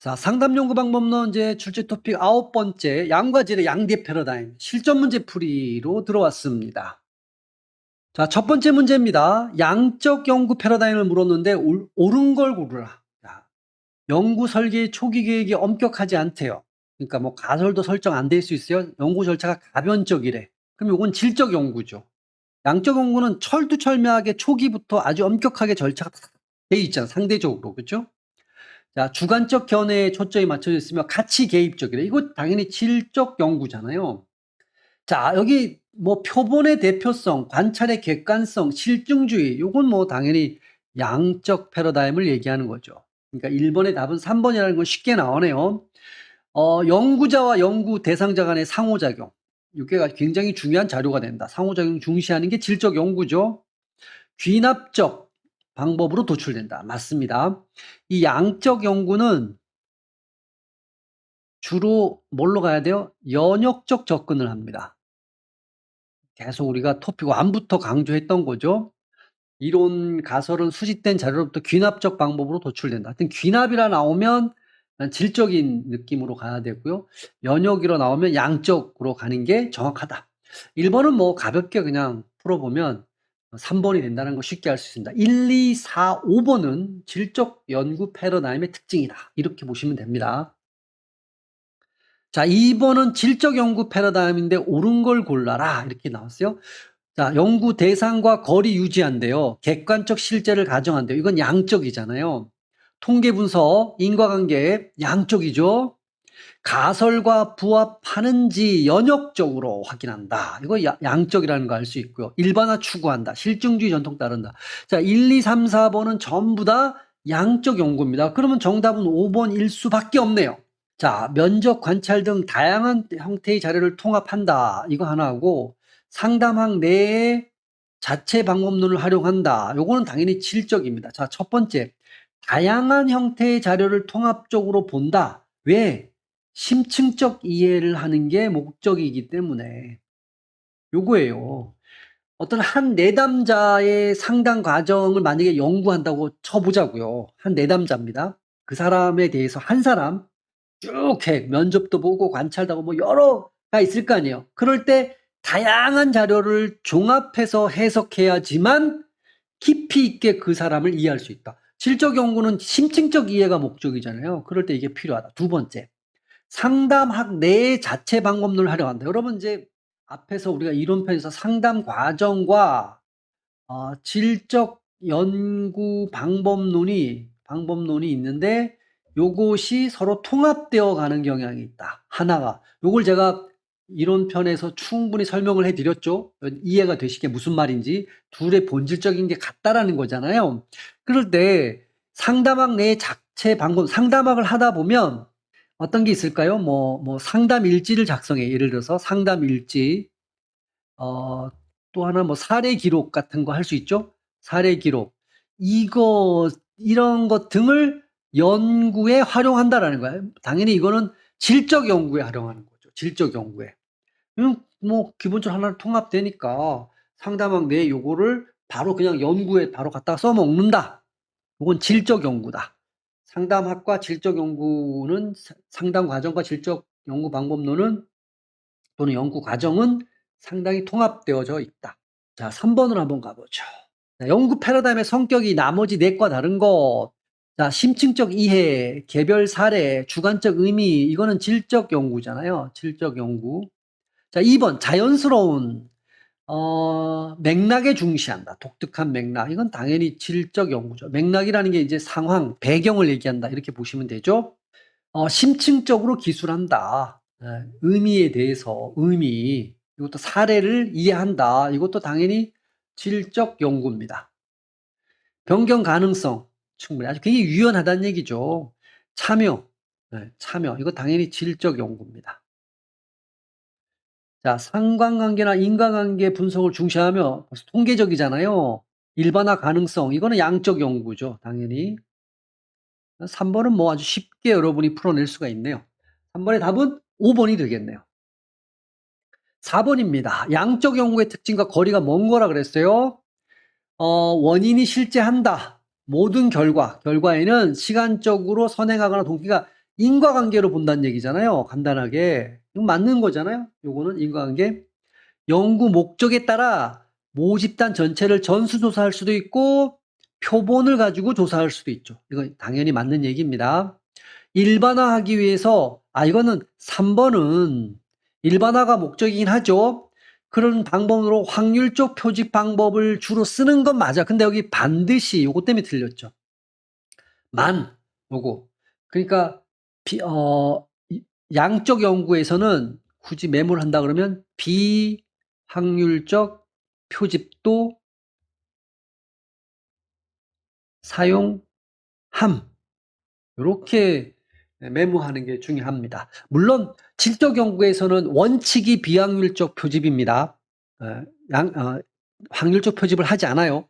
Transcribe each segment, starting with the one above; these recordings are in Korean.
자, 상담 연구 방법론 이제 출제 토픽 9번째 양과 질의 양대 패러다임 실전 문제 풀이로 들어왔습니다. 자, 첫 번째 문제입니다. 양적 연구 패러다임을 물었는데 옳은 걸 고르라. 자, 연구 설계의 초기 계획이 엄격하지 않대요. 그러니까 뭐 가설도 설정 안 될 수 있어요. 연구 절차가 가변적이래. 그럼 이건 질적 연구죠. 양적 연구는 철두철미하게 초기부터 아주 엄격하게 절차가 돼 있잖아. 상대적으로. 그렇죠? 자, 주관적 견해에 초점이 맞춰져 있으며 가치 개입적이래. 이거 당연히 질적 연구잖아요. 자, 여기 뭐 표본의 대표성, 관찰의 객관성, 실증주의, 요건 뭐 당연히 양적 패러다임을 얘기하는 거죠. 그러니까 1번의 답은 3번이라는 건 쉽게 나오네요. 연구자와 연구 대상자 간의 상호작용. 이게가 굉장히 중요한 자료가 된다. 상호작용 중시하는 게 질적 연구죠. 귀납적 방법으로 도출된다. 맞습니다. 이 양적 연구는 주로 뭘로 가야 돼요? 연역적 접근을 합니다. 계속 우리가 토픽 1부터 강조했던 거죠. 이론 가설은 수집된 자료로부터 귀납적 방법으로 도출된다. 하여튼 귀납이라 나오면 질적인 느낌으로 가야 되고요. 연역이로 나오면 양적으로 가는 게 정확하다. 1번은 뭐 가볍게 그냥 풀어보면 3번이 된다는 거 쉽게 알 수 있습니다. 1, 2, 4, 5번은 질적 연구 패러다임의 특징이다. 이렇게 보시면 됩니다. 자, 2번은 질적 연구 패러다임인데 옳은 걸 골라라. 이렇게 나왔어요. 자, 연구 대상과 거리 유지한대요. 객관적 실제를 가정한대요. 이건 양적이잖아요. 통계 분석, 인과관계 양적이죠. 가설과 부합하는지 연역적으로 확인한다. 이거 양적이라는 거 알 수 있고요. 일반화 추구한다. 실증주의 전통 따른다. 자, 1, 2, 3, 4번은 전부 다 양적 연구입니다. 그러면 정답은 5번 일 수밖에 없네요. 자, 면접 관찰 등 다양한 형태의 자료를 통합한다. 이거 하나고 상담학 내에 자체 방법론을 활용한다. 요거는 당연히 질적입니다. 자, 첫 번째. 다양한 형태의 자료를 통합적으로 본다. 왜? 심층적 이해를 하는 게 목적이기 때문에 요거예요. 어떤 한 내담자의 상담 과정을 만약에 연구한다고 쳐보자고요. 한 내담자입니다. 그 사람에 대해서 한 사람 쭉 면접도 보고 관찰도 하고 뭐 여러가 있을 거 아니에요. 그럴 때 다양한 자료를 종합해서 해석해야지만 깊이 있게 그 사람을 이해할 수 있다. 질적 연구는 심층적 이해가 목적이잖아요. 그럴 때 이게 필요하다. 두 번째. 상담학 내의 자체 방법론을 활용한다. 여러분 이제 앞에서 우리가 이론편에서 상담 과정과 질적 연구 방법론이 있는데 요것이 서로 통합되어 가는 경향이 있다. 하나가. 요걸 제가 이론편에서 충분히 설명을 해드렸죠. 이해가 되시게 무슨 말인지. 둘의 본질적인 게 같다라는 거잖아요. 그럴 때 상담학 내의 자체 방법, 상담학을 하다 보면 어떤 게 있을까요? 뭐 상담 일지를 작성해. 예를 들어서 상담 일지, 또 하나 뭐 사례 기록 같은 거 할 수 있죠? 사례 기록. 이런 것 등을 연구에 활용한다라는 거예요. 당연히 이거는 질적 연구에 활용하는 거죠. 질적 연구에. 뭐 기본적으로 하나 통합되니까 상담학 내에 요거를 바로 그냥 연구에 바로 갖다가 써먹는다. 이건 질적 연구다. 상담학과 질적 연구는 상담 과정과 질적 연구 방법론은 또는 연구 과정은 상당히 통합되어져 있다. 자, 3번으로 한번 가보죠. 자, 연구 패러다임의 성격이 나머지 넷과 다른 것. 자, 심층적 이해, 개별 사례, 주관적 의미, 이거는 질적 연구잖아요. 질적 연구. 자, 2번 자연스러운 맥락에 중시한다. 독특한 맥락. 이건 당연히 질적 연구죠. 맥락이라는 게 이제 상황, 배경을 얘기한다. 이렇게 보시면 되죠. 심층적으로 기술한다. 의미에 대해서, 이것도 사례를 이해한다. 이것도 당연히 질적 연구입니다. 변경 가능성, 충분히. 아주 굉장히 유연하다는 얘기죠. 참여, 참여. 이거 당연히 질적 연구입니다. 자, 상관관계나 인과관계 분석을 중시하며 통계적이잖아요. 일반화 가능성, 이거는 양적 연구죠. 당연히. 3번은 뭐 아주 쉽게 여러분이 풀어낼 수가 있네요. 3번의 답은 5번이 되겠네요. 4번입니다. 양적 연구의 특징과 거리가 먼 거라 그랬어요. 원인이 실제한다. 모든 결과에는 시간적으로 선행하거나 동기가 인과관계로 본다는 얘기잖아요. 간단하게. 이거 맞는 거잖아요. 요거는 인과관계. 연구 목적에 따라 모집단 전체를 전수조사할 수도 있고 표본을 가지고 조사할 수도 있죠. 이건 당연히 맞는 얘기입니다. 일반화하기 위해서 이거는 3번은 일반화가 목적이긴 하죠. 그런 방법으로 확률적 표집 방법을 주로 쓰는 건 맞아. 근데 여기 반드시 요거 때문에 틀렸죠. 요거. 그러니까 양적 연구에서는 굳이 메모를 한다 그러면 비확률적 표집도 사용함. 요렇게 메모하는 게 중요합니다. 물론 질적 연구에서는 원칙이 비확률적 표집입니다. 확률적 표집을 하지 않아요.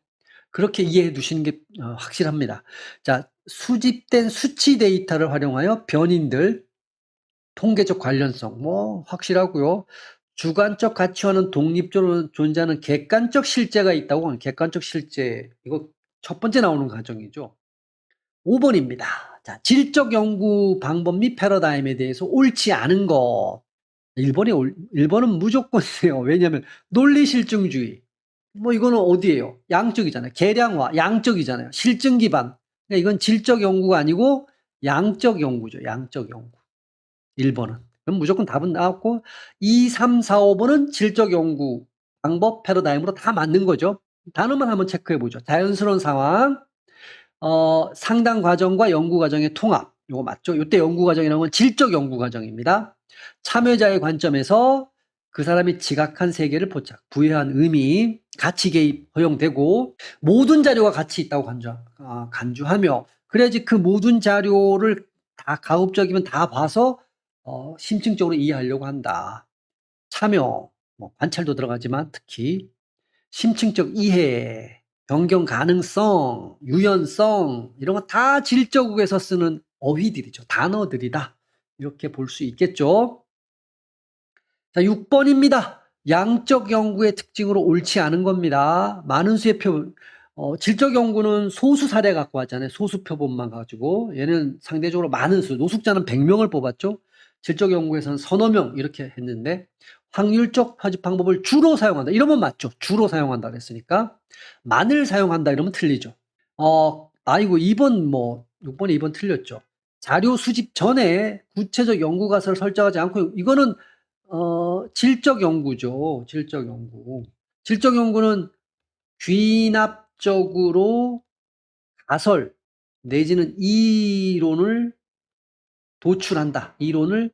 그렇게 이해해 두시는 게 확실합니다. 자, 수집된 수치 데이터를 활용하여 변인들, 통계적 관련성, 확실하고요. 주관적 가치와는 독립적으로 존재하는 객관적 실제가 있다고 하는 객관적 실제. 이거 첫 번째 나오는 가정이죠. 5번입니다. 자, 질적 연구 방법 및 패러다임에 대해서 옳지 않은 것. 1번은 무조건이에요. 왜냐하면 논리실증주의. 이거는 어디예요? 양적이잖아요. 계량화, 양적이잖아요. 실증 기반. 그러니까 이건 질적 연구가 아니고 양적 연구죠. 양적 연구. 1번은. 그럼 무조건 답은 나왔고 2, 3, 4, 5번은 질적 연구 방법 패러다임으로 다 맞는 거죠. 단어만 한번 체크해 보죠. 자연스러운 상황, 상당 과정과 연구 과정의 통합. 이거 맞죠? 이때 연구 과정이라는 건 질적 연구 과정입니다. 참여자의 관점에서 그 사람이 지각한 세계를 포착, 부여한 의미, 가치 개입 허용되고 모든 자료가 가치 있다고 간주하며 그래야지 그 모든 자료를 다 가급적이면 다 봐서 심층적으로 이해하려고 한다. 참여, 관찰도 들어가지만 특히 심층적 이해, 변경 가능성, 유연성 이런 거 다 질적에서 쓰는 어휘들이죠. 단어들이다. 이렇게 볼 수 있겠죠. 자, 6번입니다. 양적 연구의 특징으로 옳지 않은 겁니다. 많은 수의 표본, 질적 연구는 소수 사례 갖고 왔잖아요. 소수 표본만 가지고. 얘는 상대적으로 많은 수, 노숙자는 100명을 뽑았죠. 질적 연구에서는 서너 명 이렇게 했는데 확률적 표집 방법을 주로 사용한다. 이러면 맞죠. 주로 사용한다 그랬으니까. 만을 사용한다 이러면 틀리죠. 2번 6번에 2번 틀렸죠. 자료 수집 전에 구체적 연구 가설을 설정하지 않고 이거는 질적 연구죠. 질적 연구. 질적 연구는 귀납적으로 가설 내지는 이론을 도출한다. 이론을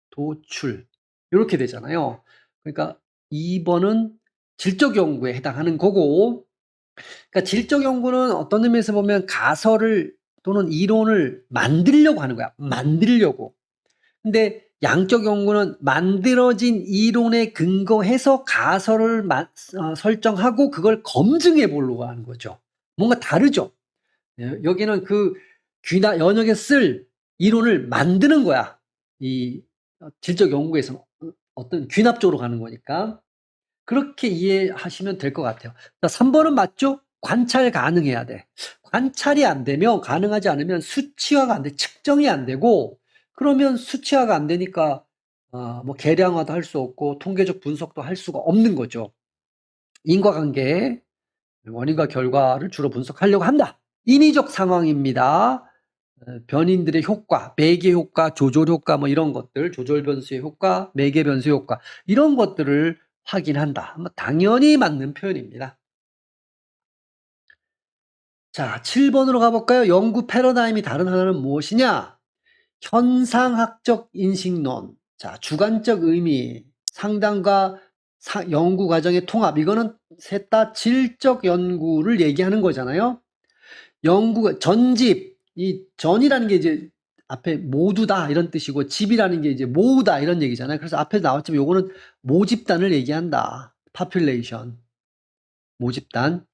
도출. 이렇게 되잖아요. 그러니까 2번은 질적 연구에 해당하는 거고 그러니까 질적 연구는 어떤 의미에서 보면 가설을 또는 이론을 만들려고 하는 거야. 만들려고. 근데 양적 연구는 만들어진 이론에 근거해서 가설을 설정하고 그걸 검증해 보려고 하는 거죠. 뭔가 다르죠. 여기는 그 귀나 연역에 쓸 이론을 만드는 거야. 이 질적 연구에서는 어떤 귀납적으로 가는 거니까. 그렇게 이해하시면 될 것 같아요. 자, 3번은 맞죠? 관찰 가능해야 돼. 관찰이 안 되면 가능하지 않으면 수치화가 안 돼. 측정이 안 되고 그러면 수치화가 안 되니까 계량화도 할 수 없고 통계적 분석도 할 수가 없는 거죠. 인과관계, 원인과 결과를 주로 분석하려고 한다. 인위적 상황입니다. 변인들의 효과, 매개 효과, 조절 효과 이런 것들, 조절 변수의 효과, 매개 변수의 효과 이런 것들을 확인한다. 당연히 맞는 표현입니다. 자, 7번으로 가볼까요? 연구 패러다임이 다른 하나는 무엇이냐? 현상학적 인식론, 자, 주관적 의미, 상담과 연구 과정의 통합, 이거는 셋 다 질적 연구를 얘기하는 거잖아요. 전집, 이 전이라는 게 이제 앞에 모두다 이런 뜻이고 집이라는 게 이제 모으다 이런 얘기잖아요. 그래서 앞에 나왔지만 요거는 모집단을 얘기한다. population, 모집단.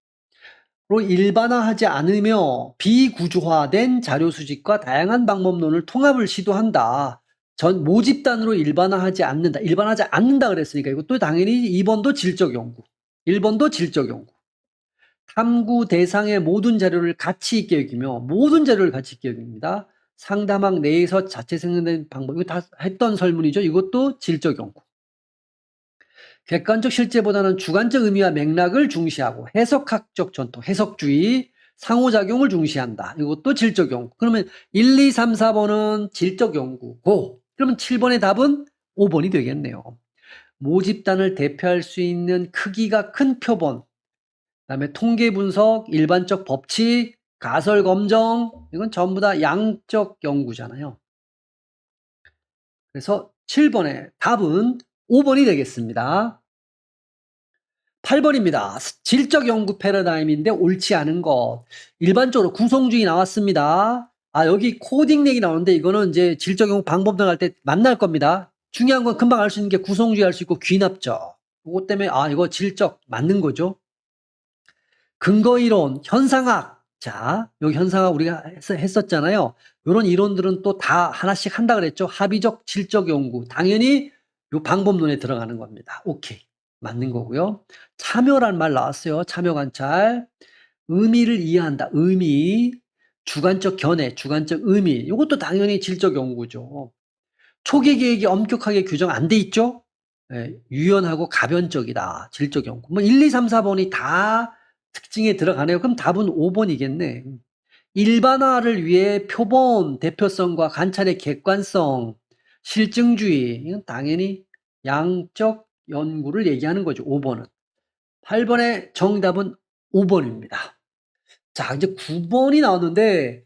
로 일반화하지 않으며 비구조화된 자료 수집과 다양한 방법론을 통합을 시도한다. 모집단으로 일반화하지 않는다. 일반화하지 않는다 그랬으니까 이것도 당연히 2번도 질적 연구. 1번도 질적 연구. 탐구 대상의 모든 자료를 가치 있게 여기며 모든 자료를 가치 있게 여깁니다. 상담학 내에서 자체 생성된 방법. 이거 다 했던 설문이죠. 이것도 질적 연구. 객관적 실제보다는 주관적 의미와 맥락을 중시하고 해석학적 전통, 해석주의, 상호작용을 중시한다. 이것도 질적 연구. 그러면 1, 2, 3, 4번은 질적 연구고, 그러면 7번의 답은 5번이 되겠네요. 모집단을 대표할 수 있는 크기가 큰 표본, 그다음에 통계 분석, 일반적 법칙, 가설 검정, 이건 전부 다 양적 연구잖아요. 그래서 7번의 답은 5번이 되겠습니다. 8번입니다. 질적 연구 패러다임인데 옳지 않은 것. 일반적으로 구성주의 나왔습니다. 여기 코딩 얘기 나오는데 이거는 이제 질적 연구 방법 등할 때 만날 겁니다. 중요한 건 금방 알 수 있는 게 구성주의 할 수 있고 귀납적. 그것 때문에 이거 질적 맞는 거죠. 근거이론, 현상학. 자, 여기 현상학 우리가 했었잖아요. 이런 이론들은 또 다 하나씩 한다 그랬죠. 합의적 질적 연구. 당연히 이 방법론에 들어가는 겁니다. 오케이. 맞는 거고요. 참여란 말 나왔어요. 참여 관찰. 의미를 이해한다. 의미. 주관적 견해, 주관적 의미. 이것도 당연히 질적 연구죠. 초기 계획이 엄격하게 규정 안 돼 있죠? 네, 유연하고 가변적이다. 질적 연구. 1, 2, 3, 4번이 다 특징에 들어가네요. 그럼 답은 5번이겠네. 일반화를 위해 표본, 대표성과 관찰의 객관성, 실증주의. 이건 당연히 양적 연구를 얘기하는 거죠. 5번은. 8번의 정답은 5번입니다. 자, 이제 9번이 나왔는데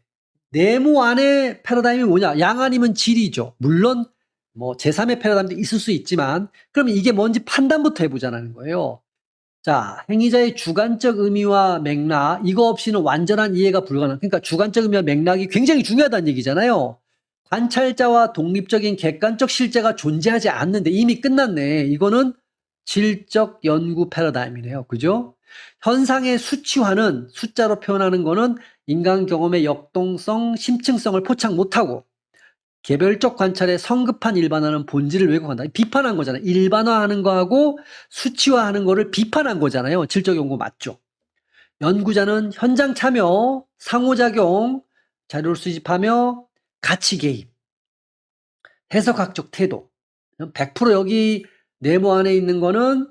네모 안의 패러다임이 뭐냐? 양 아니면 질이죠. 물론 뭐 제3의 패러다임도 있을 수 있지만 그럼 이게 뭔지 판단부터 해보자는 거예요. 자, 행위자의 주관적 의미와 맥락, 이거 없이는 완전한 이해가 불가능. 그러니까 주관적 의미와 맥락이 굉장히 중요하다는 얘기잖아요. 관찰자와 독립적인 객관적 실제가 존재하지 않는데 이미 끝났네. 이거는 질적 연구 패러다임이네요. 그죠? 현상의 수치화는 숫자로 표현하는 거는 인간 경험의 역동성, 심층성을 포착 못하고 개별적 관찰의 성급한 일반화는 본질을 왜곡한다. 비판한 거잖아요. 일반화하는 거하고 수치화하는 거를 비판한 거잖아요. 질적 연구 맞죠? 연구자는 현장 참여, 상호작용, 자료를 수집하며 가치 개입, 해석학적 태도. 100% 여기 네모 안에 있는 거는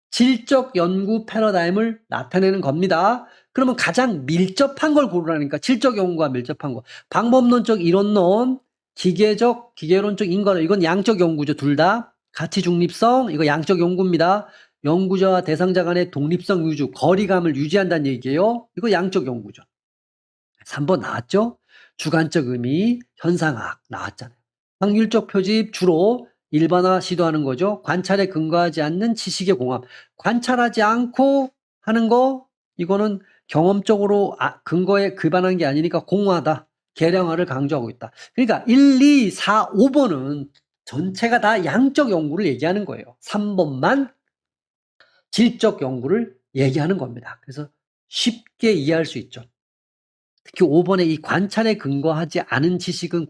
질적 연구 패러다임을 나타내는 겁니다. 그러면 가장 밀접한 걸 고르라니까 질적 연구가 밀접한 거. 방법론적 이론론, 기계론적 인과론, 이건 양적 연구죠. 둘 다. 가치 중립성, 이거 양적 연구입니다. 연구자와 대상자 간의 독립성 유지, 거리감을 유지한다는 얘기예요. 이거 양적 연구죠. 3번 나왔죠? 주관적 의미, 현상학 나왔잖아요. 확률적 표집 주로 일반화 시도하는 거죠. 관찰에 근거하지 않는 지식의 공합. 관찰하지 않고 하는 거 이거는 경험적으로 근거에 기반한 게 아니니까 공허하다. 계량화를 강조하고 있다. 그러니까 1, 2, 4, 5번은 전체가 다 양적 연구를 얘기하는 거예요. 3번만 질적 연구를 얘기하는 겁니다. 그래서 쉽게 이해할 수 있죠. 특히 5번에 이 관찰에 근거하지 않은 지식은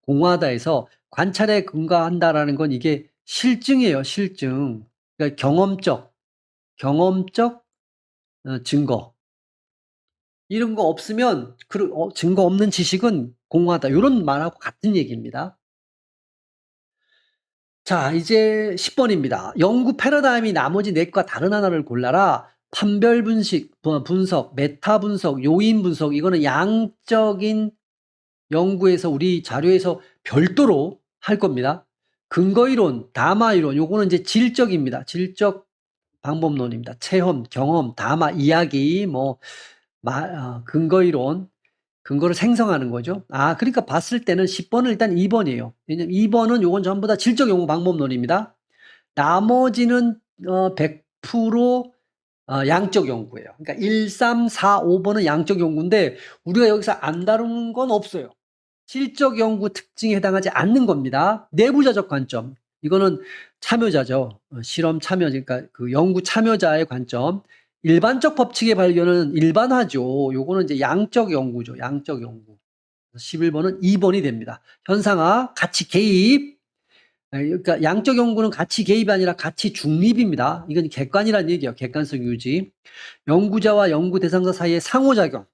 공허하다에서 관찰에 근거한다라는 건 이게 실증이에요. 실증. 그러니까 경험적 증거. 이런 거 없으면 증거 없는 지식은 공허하다. 이런 말하고 같은 얘기입니다. 자, 이제 10번입니다. 연구 패러다임이 나머지 넷과 다른 하나를 골라라. 판별 분석, 메타 분석, 요인 분석. 이거는 양적인 연구에서 우리 자료에서 별도로 할 겁니다. 근거이론, 담화이론, 요거는 이제 질적입니다. 질적 방법론입니다. 체험, 경험, 담화, 이야기, 근거이론, 근거를 생성하는 거죠. 그러니까 봤을 때는 10번은 일단 2번이에요. 왜냐면 2번은 요건 전부 다 질적 연구 방법론입니다. 나머지는 100% 양적 연구예요. 그러니까 1, 3, 4, 5번은 양적 연구인데 우리가 여기서 안 다루는 건 없어요. 실적 연구 특징에 해당하지 않는 겁니다. 내부자적 관점. 이거는 참여자죠. 실험 참여, 그러니까 그 연구 참여자의 관점. 일반적 법칙의 발견은 일반화죠. 요거는 이제 양적 연구죠. 양적 연구. 11번은 2번이 됩니다. 현상화, 가치 개입. 그러니까 양적 연구는 가치 개입이 아니라 가치 중립입니다. 이건 객관이라는 얘기예요. 객관성 유지. 연구자와 연구 대상자 사이의 상호작용.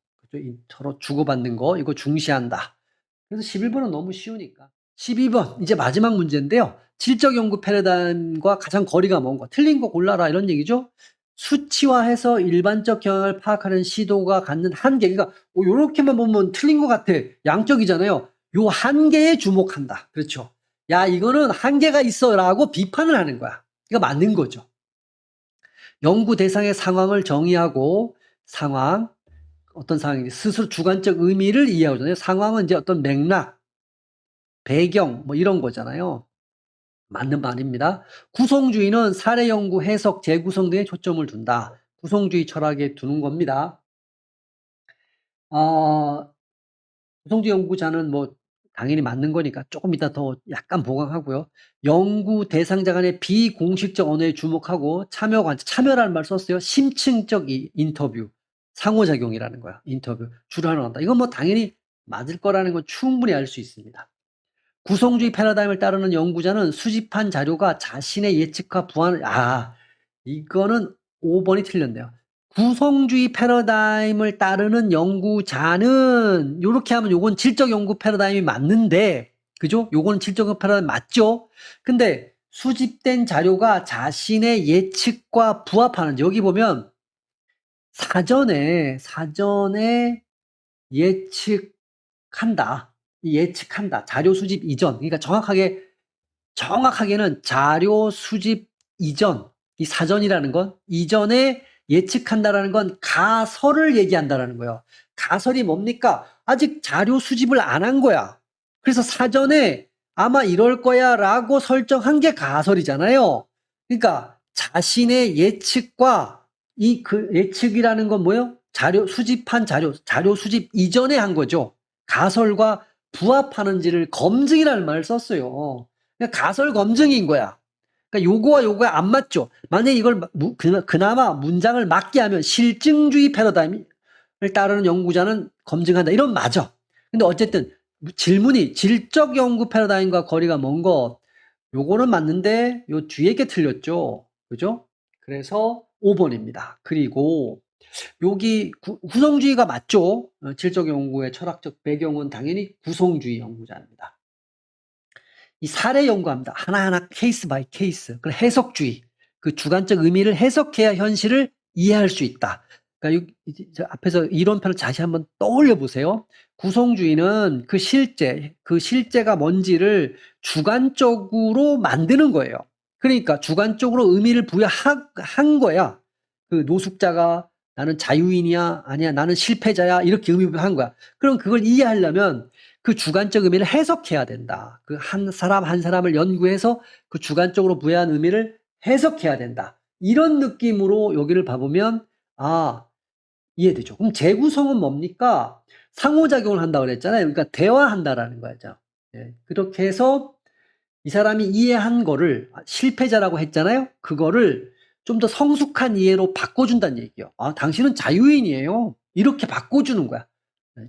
서로 주고받는 거, 이거 중시한다. 그래서 11번은 너무 쉬우니까. 12번 이제 마지막 문제인데요. 질적 연구 패러다임과 가장 거리가 먼 거. 틀린 거 골라라 이런 얘기죠. 수치화해서 일반적 경향을 파악하는 시도가 갖는 한계. 그러니까 요렇게만 보면 틀린 것 같아. 양적이잖아요. 요 한계에 주목한다. 그렇죠. 야, 이거는 한계가 있어라고 비판을 하는 거야. 이거 맞는 거죠. 연구 대상의 상황을 정의하고 상황, 어떤 상황인지 스스로 주관적 의미를 이해하잖아요. 상황은 이제 어떤 맥락, 배경 뭐 이런 거잖아요. 맞는 말입니다. 구성주의는 사례 연구, 해석, 재구성 등에 초점을 둔다. 구성주의 철학에 두는 겁니다. 구성주의 연구자는 뭐 당연히 맞는 거니까 조금 이따 더 약간 보강하고요. 연구 대상자 간의 비공식적 언어에 주목하고 참여라는 말 썼어요. 심층적 인터뷰, 상호작용이라는 거야. 인터뷰, 주로 한다. 이건 뭐 당연히 맞을 거라는 건 충분히 알 수 있습니다. 구성주의 패러다임을 따르는 연구자는 수집한 자료가 자신의 예측과 이거는 5번이 틀렸네요. 구성주의 패러다임을 따르는 연구자는 요렇게 하면 요건 질적 연구 패러다임이 맞는데, 그죠? 요거는 질적 연구 패러다임 맞죠? 근데 수집된 자료가 자신의 예측과 부합하는지 여기 보면 사전에 예측한다. 자료 수집 이전. 그러니까 정확하게는 자료 수집 이전, 이 사전이라는 건 이전에 예측한다라는 건 가설을 얘기한다라는 거예요. 가설이 뭡니까? 아직 자료 수집을 안 한 거야. 그래서 사전에 아마 이럴 거야라고 설정한 게 가설이잖아요. 그러니까 자신의 예측과 그 예측이라는 건 뭐예요? 수집한 자료 수집 이전에 한 거죠. 가설과 부합하는지를 검증이라는 말을 썼어요. 그러니까 가설 검증인 거야. 그러니까 요거와 요거가 안 맞죠. 만약에 이걸 그나마 문장을 맞게 하면 실증주의 패러다임을 따르는 연구자는 검증한다. 이런 맞아. 근데 어쨌든 질문이 질적 연구 패러다임과 거리가 먼 거, 요거는 맞는데 요 뒤에 게 틀렸죠. 그죠? 그래서 5번입니다. 그리고 여기 구성주의가 맞죠? 질적 연구의 철학적 배경은 당연히 구성주의 연구자입니다. 이 사례 연구합니다. 하나하나 케이스 바이 케이스. 그 해석주의, 그 주관적 의미를 해석해야 현실을 이해할 수 있다. 그러니까 앞에서 이론편을 다시 한번 떠올려 보세요. 구성주의는 그 실제가 뭔지를 주관적으로 만드는 거예요. 그러니까 주관적으로 의미를 부여한 거야. 그 노숙자가 나는 자유인이야, 아니야, 나는 실패자야, 이렇게 의미 부여한 거야. 그럼 그걸 이해하려면 그 주관적 의미를 해석해야 된다. 그 한 사람을 연구해서 그 주관적으로 부여한 의미를 해석해야 된다. 이런 느낌으로 여기를 봐보면 이해되죠. 그럼 재구성은 뭡니까? 상호작용을 한다고 그랬잖아요. 그러니까 대화한다라는 거죠. 예, 그렇게 해서 이 사람이 이해한 거를 실패자라고 했잖아요. 그거를 좀 더 성숙한 이해로 바꿔준다는 얘기예요. 당신은 자유인이에요. 이렇게 바꿔주는 거야.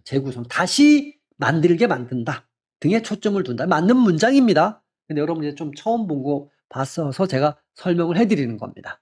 재구성. 다시 만들게 만든다 등에 초점을 둔다. 맞는 문장입니다. 근데 여러분 이제 좀 처음 본 거 봤어서 제가 설명을 해드리는 겁니다.